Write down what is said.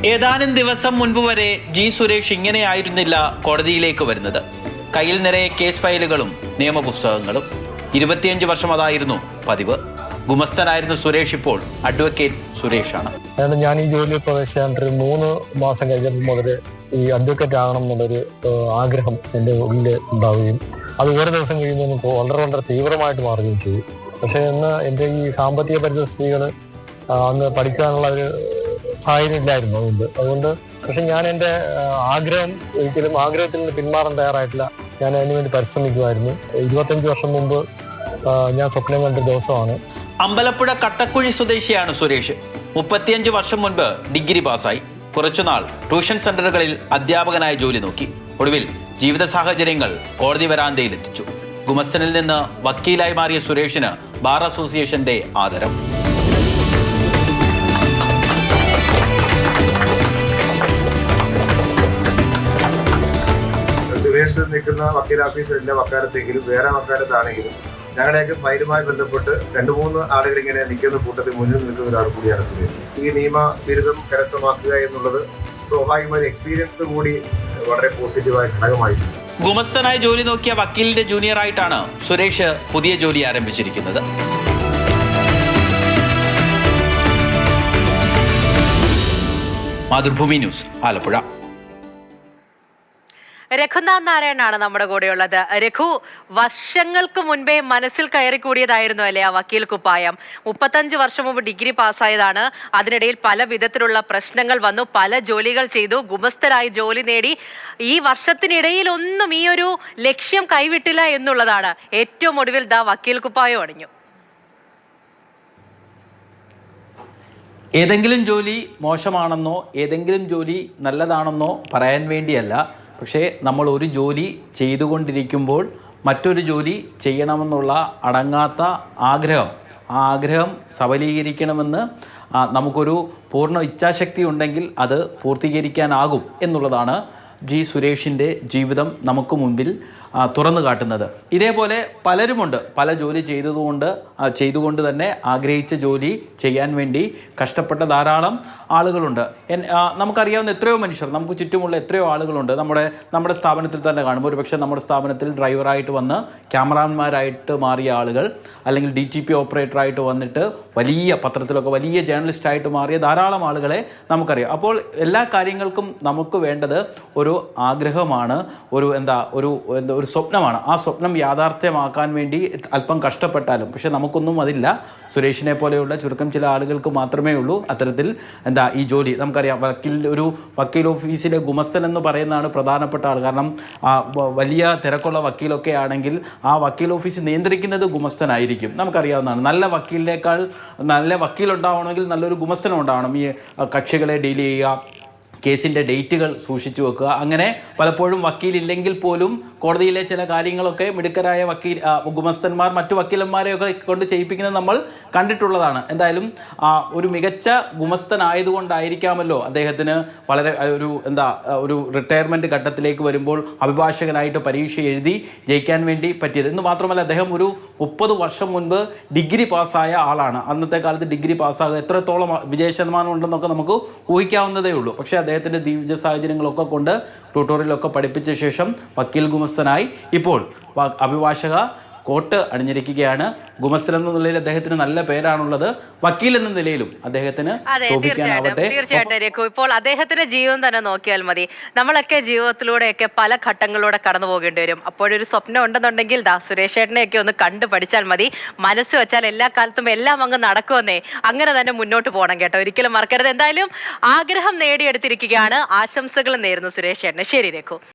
ഏതാനും ദിവസം മുൻപ് വരെ ജി സുരേഷ് ഇങ്ങനെയായിരുന്നില്ല കോടതിയിലേക്ക് വരുന്നത്. കയ്യിൽ നിറയെ കേസ് ഫയലുകളും നിയമപുസ്തകങ്ങളും. 25 വർഷം അതായിരുന്നു പതിവ്. ഗുമസ്തനായിരുന്ന സുരേഷ് ഇപ്പോൾ അഡ്വക്കേറ്റ് സുരേഷാണ്. ഞാൻ ഈ ജോലിയിൽ പ്രവേശിച്ചാൽ 3 മാസം കഴിഞ്ഞപ്പോൾ മുതൽ ഈ അഡ്വക്കേറ്റ് ആകണം എന്നുള്ളൊരു ആഗ്രഹം എൻ്റെ ഉള്ളിൽ ഉണ്ടാവുകയും അത് ഓരോ ദിവസം കഴിയുമ്പോൾ വളരെ തീവ്രമായിട്ട് മാറുകയും ചെയ്തു. പക്ഷേ ഇന്ന് എൻ്റെ ഈ സാമ്പത്തിക പരിസ്ഥിതികൾ അന്ന് പഠിക്കാനുള്ള ഒരു സാഹചര്യം ഇല്ലായിരുന്നു. അതുകൊണ്ട് പക്ഷെ ഞാൻ എൻ്റെ ആഗ്രഹത്തിൽ നിന്ന് പിന്മാറാൻ തയ്യാറായിട്ടില്ല. ഞാൻ അതിനു വേണ്ടി പരിശ്രമിക്കുമായിരുന്നു. 25 വർഷം മുമ്പ് ഞാൻ സ്വപ്നം കണ്ട ദിവസമാണ്. അമ്പലപ്പുഴ കട്ടക്കുഴി സ്വദേശിയാണ് സുരേഷ്. 35 വർഷം മുൻപ് ഡിഗ്രി പാസ്സായി. കുറച്ചുനാൾ ട്യൂഷൻ സെന്ററുകളിൽ അധ്യാപകനായി ജോലി നോക്കി. ഒടുവിൽ ജീവിത സാഹചര്യങ്ങൾ കോടതി വരാന്തയിലെത്തിച്ചു. ഗുമസ്തനിൽ നിന്ന് വക്കീലായി മാറിയ സുരേഷിന് ബാർ അസോസിയേഷന്റെ ആദരം. സുരേഷ് നിൽക്കുന്ന വക്കീൽ ഓഫീസിലില്ല വക്കാലത്തെങ്കിലും വേറെ വക്കാലത്താണെങ്കിലും ഞങ്ങളുടെയൊക്കെ ഫയലുമായി ബന്ധപ്പെട്ട് 2-3 ആളുകൾ ഇങ്ങനെ നിൽക്കുന്ന കൂട്ടത്തിൽ മുന്നിൽ നിൽക്കുന്ന ഒരാൾ കൂടിയാണ് സുരേഷ്. ഈ നിയമ ബിരുദം കരസ്ഥമാക്കുക എന്നുള്ളത് സ്വാഭാവികമായ എക്സ്പീരിയൻസ് കൂടി വളരെ പോസിറ്റീവായ ഘടകമായിട്ടുണ്ട്. ഗുമസ്തനായി ജോലി നോക്കിയ വക്കീലിന്റെ ജൂനിയറായിട്ടാണ് സുരേഷ് പുതിയ ജോലി ആരംഭിച്ചിരിക്കുന്നത്. മാതൃഭൂമി ന്യൂസ്, ആലപ്പുഴ. രഘുനാഥ് നാരായണനാണ് നമ്മുടെ കൂടെയുള്ളത്. രഘു, വർഷങ്ങൾക്ക് മുൻപേ മനസ്സിൽ കയറിക്കൂടിയതായിരുന്നു അല്ലേ ആ വക്കീൽ കുപ്പായം? 35 വർഷം മുമ്പ് ഡിഗ്രി പാസ്സായതാണ്. അതിനിടയിൽ പല വിധത്തിലുള്ള പ്രശ്നങ്ങൾ വന്നു, പല ജോലികൾ ചെയ്തു, ഗുമസ്തരായി ജോലി നേടി. ഈ വർഷത്തിനിടയിൽ ഒന്നും ഈ ഒരു ലക്ഷ്യം കൈവിട്ടില്ല എന്നുള്ളതാണ്. ഏറ്റവും ഒടുവിൽ ദാ വക്കീൽ കുപ്പായം അണിഞ്ഞു. ഏതെങ്കിലും ജോലി മോശമാണെന്നോ ഏതെങ്കിലും ജോലി നല്ലതാണെന്നോ പറയാൻ വേണ്ടിയല്ല. പക്ഷേ നമ്മൾ ഒരു ജോലി ചെയ്തുകൊണ്ടിരിക്കുമ്പോൾ മറ്റൊരു ജോലി ചെയ്യണമെന്നുള്ള അടങ്ങാത്ത ആഗ്രഹം, ആ ആഗ്രഹം സബലീകരിക്കണമെന്ന് നമുക്കൊരു പൂർണ്ണ ഇച്ഛാശക്തി ഉണ്ടെങ്കിൽ അത് പൂർത്തീകരിക്കാനാകും എന്നുള്ളതാണ് ജി സുരേഷിൻ്റെ ജീവിതം നമുക്ക് മുൻപിൽ തുറന്നു കാട്ടുന്നത്. ഇതേപോലെ പലരുമുണ്ട്. പല ജോലി ചെയ്തുകൊണ്ട് തന്നെ ആഗ്രഹിച്ച ജോലി ചെയ്യാൻ വേണ്ടി കഷ്ടപ്പെട്ട ധാരാളം ആളുകളുണ്ട്. നമുക്കറിയാവുന്ന എത്രയോ മനുഷ്യർ, നമുക്ക് ചുറ്റുമുള്ള എത്രയോ ആളുകളുണ്ട്. നമ്മുടെ സ്ഥാപനത്തിൽ തന്നെ കാണും. ഒരുപക്ഷെ നമ്മുടെ സ്ഥാപനത്തിൽ ഡ്രൈവറായിട്ട് വന്ന് ക്യാമറാമാൻമാരായിട്ട് മാറിയ ആളുകൾ, അല്ലെങ്കിൽ DTP ഓപ്പറേറ്ററായിട്ട് വന്നിട്ട് വലിയ പത്രത്തിലൊക്കെ വലിയ ജേർണലിസ്റ്റായിട്ട് മാറിയ ധാരാളം ആളുകളെ നമുക്കറിയാം. അപ്പോൾ എല്ലാ കാര്യങ്ങൾക്കും നമുക്ക് വേണ്ടത് ഒരു ആഗ്രഹമാണ്, ഒരു സ്വപ്നമാണ്. ആ സ്വപ്നം യാഥാർത്ഥ്യമാക്കാൻ വേണ്ടി അല്പം കഷ്ടപ്പെട്ടാലും, പക്ഷെ നമുക്കൊന്നും അതില്ല. സുരേഷിനെ പോലെയുള്ള ചുരുക്കം ചില ആളുകൾക്ക് മാത്രമേ ഉള്ളൂ അത്തരത്തിൽ ഈ ജോലി. നമുക്കറിയാം, ഒരു വക്കീൽ ഓഫീസിലെ ഗുമസ്തൻ എന്ന് പറയുന്നതാണ് പ്രധാനപ്പെട്ട ആൾ. കാരണം വലിയ തിരക്കുള്ള വക്കീലൊക്കെ ആണെങ്കിൽ ആ വക്കീൽ ഓഫീസ് നിയന്ത്രിക്കുന്നത് ഗുമസ്തനായിരിക്കും. നമുക്കറിയാവുന്നതാണ്. നല്ല വക്കീലിനേക്കാൾ നല്ല വക്കീലുണ്ടാവണമെങ്കിൽ നല്ലൊരു ഗുമസ്തനും ഉണ്ടാവണം. ഈ കക്ഷികളെ ഡീൽ ചെയ്യുക, കേസിൻ്റെ ഡേറ്റുകൾ സൂക്ഷിച്ചു വെക്കുക. അങ്ങനെ പലപ്പോഴും വക്കീലില്ലെങ്കിൽ പോലും കോടതിയിലെ ചില കാര്യങ്ങളൊക്കെ മിടുക്കരായ ഗുമസ്തന്മാർ മറ്റു വക്കീലന്മാരെയൊക്കെ കൊണ്ട് ചെയ്യിപ്പിക്കുന്നത് നമ്മൾ കണ്ടിട്ടുള്ളതാണ്. എന്തായാലും ഒരു മികച്ച ഗുമസ്തനായതുകൊണ്ടായിരിക്കാമല്ലോ അദ്ദേഹത്തിന് വളരെ ഒരു റിട്ടയർമെൻറ്റ് ഘട്ടത്തിലേക്ക് വരുമ്പോൾ അഭിഭാഷകനായിട്ട് പരീക്ഷ എഴുതി ജയിക്കാൻ വേണ്ടി പറ്റിയത്. എന്ന് മാത്രമല്ല, അദ്ദേഹം ഒരു 30 വർഷം മുൻപ് ഡിഗ്രി പാസ്സായ ആളാണ്. അന്നത്തെ കാലത്ത് ഡിഗ്രി പാസ്സാകുക എത്രത്തോളം വിജയ ശതമാനം ഉണ്ടെന്നൊക്കെ നമുക്ക് ഊഹിക്കാവുന്നതേ ഉള്ളൂ. പക്ഷേ അദ്ദേഹത്തിൻ്റെ ജീവിത സാഹചര്യങ്ങളൊക്കെ കൊണ്ട് ട്യൂട്ടോറിയലൊക്കെ പഠിപ്പിച്ച ശേഷം വക്കീൽ ഗുമസ്തനായി ഇപ്പോൾ അഭിഭാഷക കോട്ട് അണിഞ്ഞിരിക്കുകയാണ്. ഗുമസ്തൻ എന്ന നിലയിൽ അദ്ദേഹത്തിന് നല്ല പേരാണുള്ളത്. വക്കീൽ എന്ന നിലയിലും അദ്ദേഹത്തിന് ശോഭിക്കാനാവട്ടെ. തീർച്ചയായിട്ടും രഘു, ഇപ്പോൾ അദ്ദേഹത്തിന്റെ ജീവിതം തന്നെ നോക്കിയാൽ മതി. നമ്മളൊക്കെ ജീവിതത്തിലൂടെയൊക്കെ പല ഘട്ടങ്ങളിലൂടെ കടന്നു പോകേണ്ടി വരും. അപ്പോഴൊരു സ്വപ്നം ഉണ്ടെന്നുണ്ടെങ്കിൽ സുരേഷ് ചേട്ടനെയൊക്കെ ഒന്ന് കണ്ടു പഠിച്ചാൽ മതി. മനസ്സ് വെച്ചാൽ എല്ലാ കാലത്തും എല്ലാം അങ്ങ് നടക്കുമെന്നേ. അങ്ങനെ തന്നെ മുന്നോട്ട് പോകണം കേട്ടോ, ഒരിക്കലും മറക്കരുത്. എന്തായാലും ആഗ്രഹം നേടിയെടുത്തിരിക്കുകയാണ്. ആശംസകൾ നേരുന്നു സുരേഷ് ചേട്ടന്. ശരി രഘു.